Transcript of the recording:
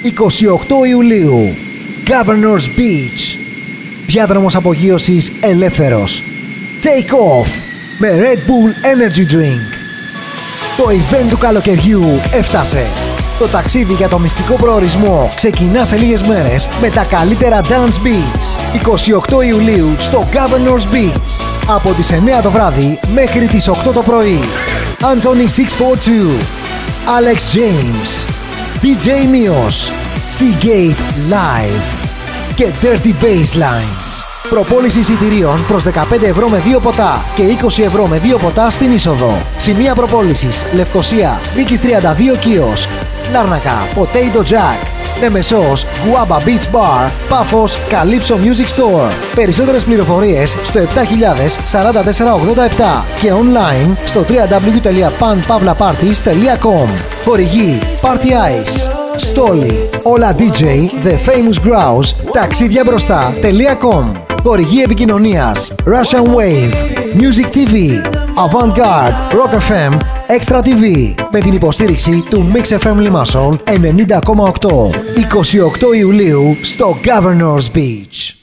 28 Ιουλίου, Governor's Beach. Διάδρομος απογείωσης ελεύθερος. Take off με Red Bull Energy Drink. Το event του καλοκαιριού έφτασε. Το ταξίδι για το μυστικό προορισμό ξεκινά σε λίγες μέρες με τα καλύτερα dance beats. 28 Ιουλίου στο Governor's Beach. Από τις 9 το βράδυ μέχρι τις 8 το πρωί. Anthony 642, Alex James, DJ Mios, Seagate Live και Dirty Basslines. Προπόληση εισιτηρίων προς 15 ευρώ με 2 ποτά και 20 ευρώ με 2 ποτά στην είσοδο. Σημεία προπόλησης: Λευκοσία, Βίκης 32 Kiosk, Λάρνακα, Potato Jack, Λεμεσός, Guaba Beach Bar, Πάφος, Calypso Music Store. Περισσότερες πληροφορίες στο 7000 4487 και online στο www.panpavlaparties.com. Χορηγή Party Ice, Στόλι, Όλα DJ, The Famous Grouse, ταξίδια μπροστά.com. Χορηγή επικοινωνίας Russian Wave, Music TV, Avantgarde, Rock FM, Extra TV με την υποστήριξη του Mix FM Limassol 90,8. 28 Ιουλίου στο Governor's Beach.